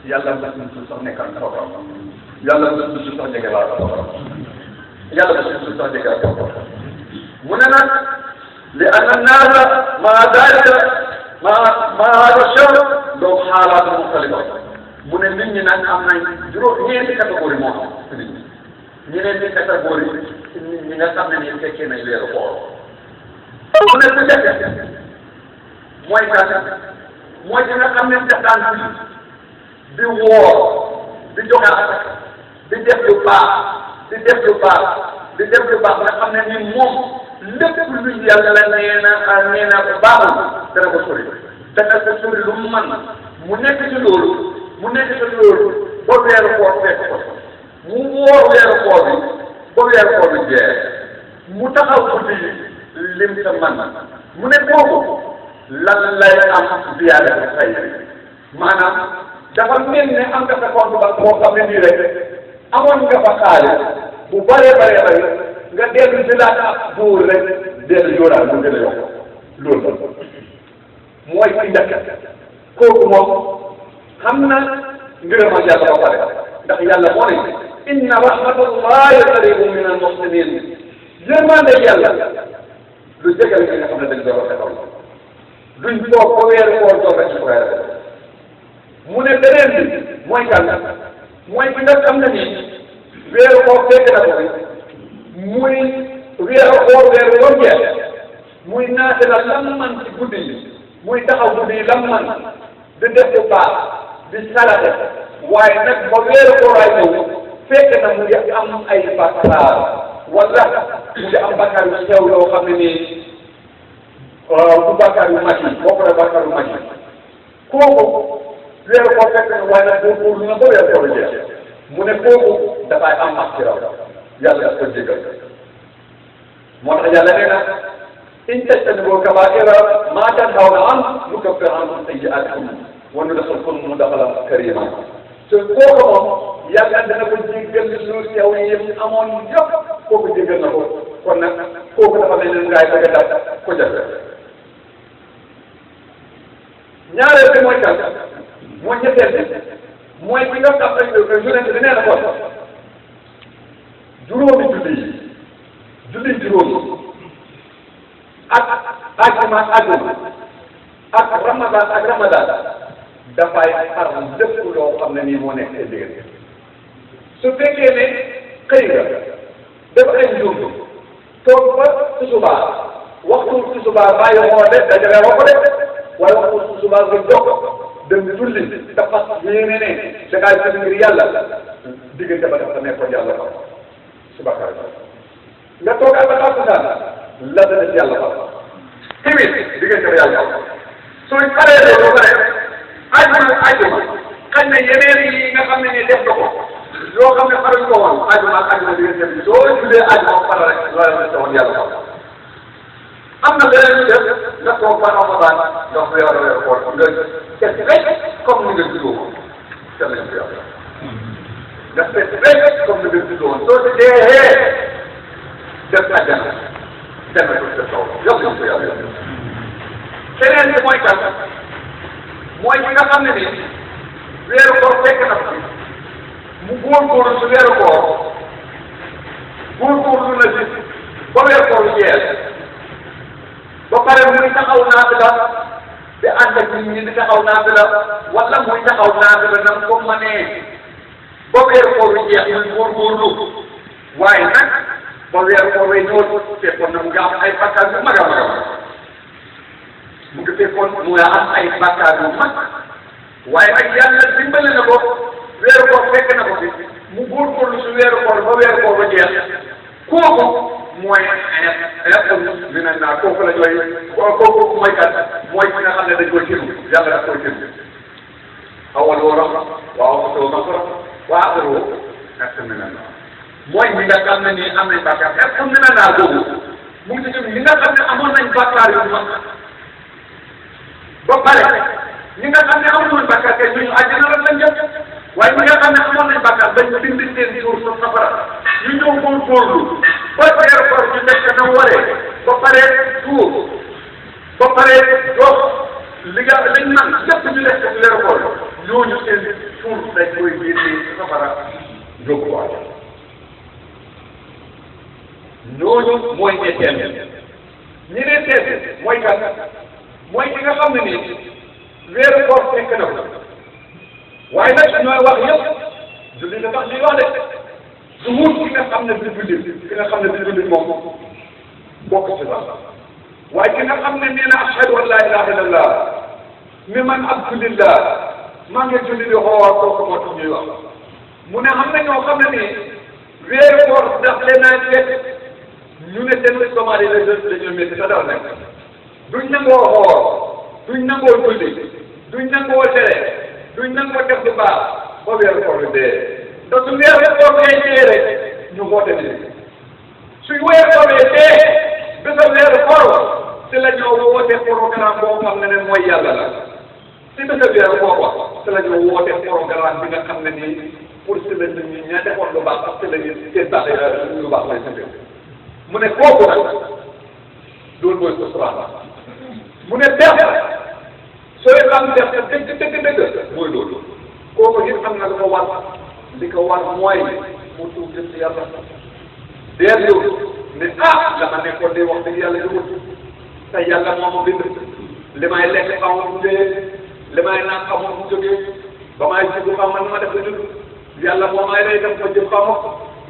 yàlla bés bu suuf sax nekkal safara yàlla bés bu suuf sax jege laa safara yàlla bés bu suuf sax jege laa safara mu ne nag li anna naasa maa dalika maa hada shar donc xaalaat muxtalifa mu ne nit ñi nag am nañ ñeenti catégorie moo am ci nit ñi ñeneenti catégorie ci nit ñi nga xam ne nii fekkee nañ weeru koor mu ne su njëkk mooy kan mooy ki nga xam ne daan di woor di joxe asaka di def lu baax di def lu baax di def lu baax nga xam ne ni moom lépp lu yàlla nee na ko baaxul dana ko sori dana ko sori lu mu mën mu nekk ci loolu ba weeru koor fekk ko mu woor weeru koor bi ba weeru koor bi jeex mu taxaw guddi lim sa man mu ne kooku lan lay am ziyaada bi xëy maanaam dafa mel ne am nga sa compte ba moo xam ne nii rek amoon nga fa xaalis bu bëree nga dellu si laata ak buur rek dellu jóoraal mu gën a yokk loolu mooy ci njëkk kooku moom xam na ngërëmal yàlla ba pare ndax yàlla moo ne inna rahmatallahi qaribun min al muhsinin yërmande yàlla lu jégal ki nga xam ne dañ doon rafetal duñ toog ba weeru koor toog rek ci frère mu ne beneen bi mooy kan mooy ki nga xam ne nii weeru koor fekk na ko muy weeru koor weeru koor jeex muy naate la lam man ci guddi yi muy taxaw guddi yi lam man di def lu baax di salate waaye nag ba weeru koor ay ñëw fekk na mu ngi am ay bakkaar wala mu ngi am bakkaar yu sew yoo xam ne nii bu bakkaar yu mag yi bokk na bakkaar yu mag yi kooku weeru koor fekk na waaye nag boobu na ba weeru koor jeex mu ne kooku dafay am ak ci raw yàlla daf ko jégal moo tax yàlla nee na in tajtanibu kabaa'ira maa tanhawna anhu nukaffir ankum sayyi'aatikum wa nudkhilkum mudkhalan kariiman te kooku moom yàlla dana ko jéggal lu sew yi amoon yëpp kooku jéggal na ko kon nag kooku dafa mel ni ngaay bëgg a dab ko jafe ñaareel bi mooy kan mooy ñetteel bi mooy ki nga xam ne yonent bi nee na ko juróomi julli juróomi ak ajuma ak ramadan dafay xar lépp loo xam ne nii moo nekk ci biir su fekkee ne xëy nga def ay njuum toog ba tisubaa waxtu tisubaa bàyyi moo de dajale woo ko de waaye waxtu tisubaa nga jóg dem julli te fas yéene ne da ngaa jël ngir yàlla diggante ba dafa nekkoon yàlla fa subakar nga toog ak ba tàkkusaan la dana ci yàlla fa tamit diggante ba yàlla fa sooy paree loolu ba pare ajuma xañ na yeneen yi nga xam ne ni def nga ko yoo xam ne xaruñ ko woon ajuma diggante bi soo jullee ajuma pare rek loolu la taxoon yàlla fa am na beneen ñu def nga toog ba Ramadan nga weeru koor nga def rek comme ni nga juddoo kenn lañ ko yàlla nga def rek comme ni nga juddoo soo ci dee def àjjana dem na ko sa kaw yokk ko yàlla keneen bi mooy kan mooy ki nga xam ne ni weeru koor fekk na ko mu góorgóorlu si weeru koor góorgóorlu na si ba weeru koor jeex ba pare muy taxaw naafila di ànd ak nit ñi di taxaw naafila wala muy taxaw naafila nam ko mënee ba weeru koor bi jeex muy góorgóorlu waaye nag ba weeru koor bi ñëw fekkoon na mu ngi am ay bakkaar yu mag a mag a mag mu ngi fekkoon mu ngi am ay bakkaar yu mag waaye nag yàlla dimbali na ko weeru koor fekk na ko fi mu góorgóorlu si weeru koor ba weeru koor ba jeex kooku mooy mi ne naa kooku la jooy kooku mooy kat mooy ki nga xam ne dañ koy jënd yàlla daf koy jënd awal woo rahma waaw awal masra wa axiru mi ne naa mooy ñi nga xam ne nii am nañ bàkkaar mi ne naa boobu mu ngi ci ñi nga xam ne amoon nañ bàkkaar yu mag ba pare ñi nga xam ne amoon nañ bàkkaar kay ñooñu àjjana la lañ jëm waaye ñi nga xam ne amoon nañ bàkkaar dañ bind seen suur sa safara ñu ñëw góorgóorlu ba weeru koor ñu nekk na waree ba pare tuur ba pare dox li nga liñ man lépp ñu def ci weeru koor ñooñu seen suur dañ koy génne safara yóbbu waaj ñooñu mooy ñetteel ñi ne seet mooy kan mooy ki nga xam ne nii weeru koor fekk na ko waaye nag ñooy wax yëpp julli na tax ñuy wax de du wut ki nga xam ne du julli ki nga xam ne du julli moom bokk ci sax waaye ki nga xam ne nee na ashhadu an laa ilaaha illallah mi man abdulillah maa ngi julli di xool kooku moo tax ñuy wax mu ne xam ne ñoo xam ne nii weeru koor daf leen a fekk ñu ne seen estomac yi dañoo métti sa daw nekk duñ nangoo xool duñ nangoo julli duñ nangoo tere duñ nangoo def lu baax ba weeru koor bi dee te su weeru koor bee dee rek ñu woote ni suy weeru koor bee dee bisa weeru koor si la ñoo woote programme boo xam ne mooy yàlla la si bisa weeru koor si la ñoo woote programme bi nga xam ne nii pour si la nit ñi ña defoon lu baax parce que la ñu seen tax lu baax lay sëñ mu ne kooku nag loolu mooy sosraan mu ne def sooy xam def dëgg mooy loolu kooku it am na lu ko war li ko war mooy mu tuub jëm ci yàlla dellu ne dama nekkoon de wax dëgg yàlla yëngu te yàlla moo ma bind li may lekk xaw ma fu jógee li may naan xaw ma fu jógee ba may jiwu xaw ma ni ma def ba judd yàlla moo may lay def ma jëm xaw ma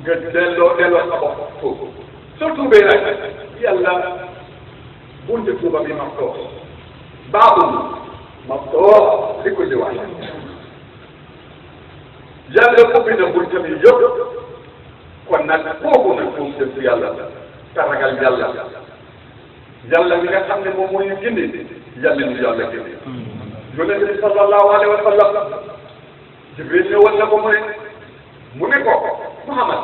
nga delloo sa bopp foofu surtout bee nag yàlla bunte tuuba bi maftuux baabul maftuux li ko liwaay yàlla ubbi na bunte bi yëpp kon nag kooku nag tuub jëm ci yàlla te ragal yàlla yàlla mi nga xam ne moom moo ñu gindi yàlla ñu yàlla gindi yonent bi sallallahu alayhi wa sallam Jibril ñëwal na ko mu ne ko Muhammad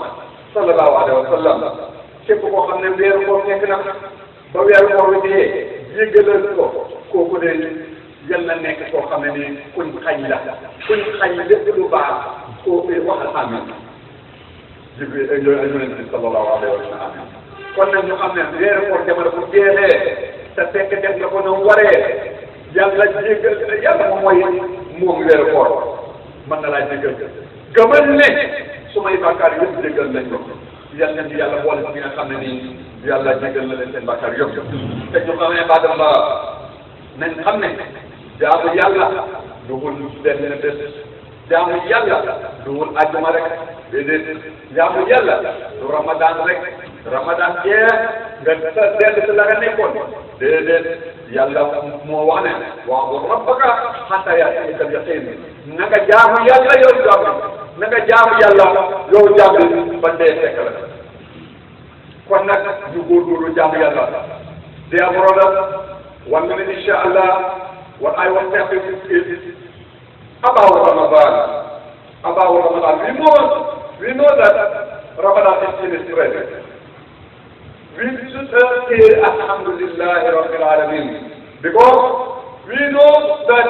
sallallahu alayhi wa sallam képp koo xam ne weeru koor nekk na ba weeru koor bi dee yëgalal ko kooku de yal na nekk koo xam ne ni kuñ xañ la kuñ xañ lépp lu baax koo waxal amiin Jibril yonent bi sallallahu alayhi wa sallam kon nag ñu xam ne weeru koor jamono bu jeexee te fekk def nga ko na waree yàlla jéggal yàlla moom weeru koor mën na laa jéggal gëmal ne su may bàkkaar yëpp jéggal nañ ko yàlla nañ yàlla boole ci nga xam ne nii yàlla jéggal na leen seen bàkkaar yëpp te ñu xamee baadam ba nañ xam ne jaamu yàlla duwul benn bés jaamu yàlla duwul àjjuma rek déedéet jaamu yàlla du ramadan rek ramadan jeex nga dellu si la nga nekkoon déedéet yàlla moo wax ne wa'bud rabbaka hattaa ya'tiyakal yaqiin na nga jaamu yàlla yow jaam na nga jaamu yàlla yow jaam ba dee fekk la kon nag ñu góorgóorlu jaamu yàlla dear brother 1 minute inshallah what I want to say is about Ramadan we know that Ramadan is finished already. We should say Alhamdulillah Rabbil Alameen because we know that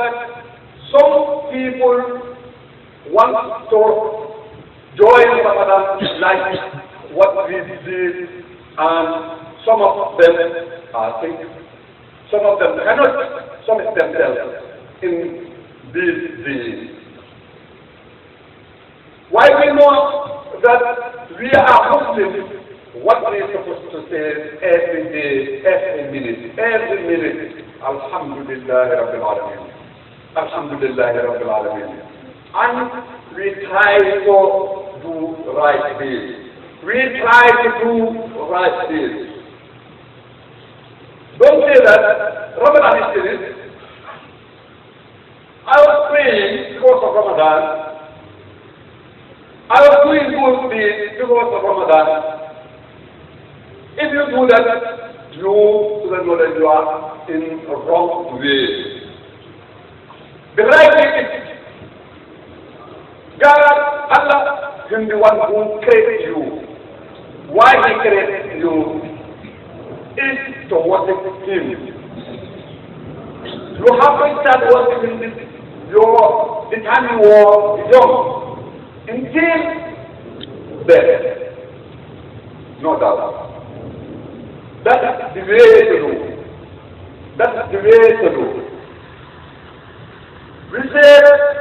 some people want to join Ramadan like what we did, and some of them think, some of them cannot submit themselves in these days. Why we know that we are Muslims, what we are supposed to say every day, every minute, Alhamdulillah Rabbil Alameen. Alhamdulillah Rabbil Alameen. And we try to do right deeds. We try to do right deeds. Don't say that Ramadan is finished. I was praying because of Ramadan. I was doing good deeds because of Ramadan. If you do that, you know that you are in a wrong way. The right way is God, Allah, is the one who created you. Why He created you is to worship Him. You have to start worshiping the time you were young until death. No doubt. That's the way to do. That's the way to do. We say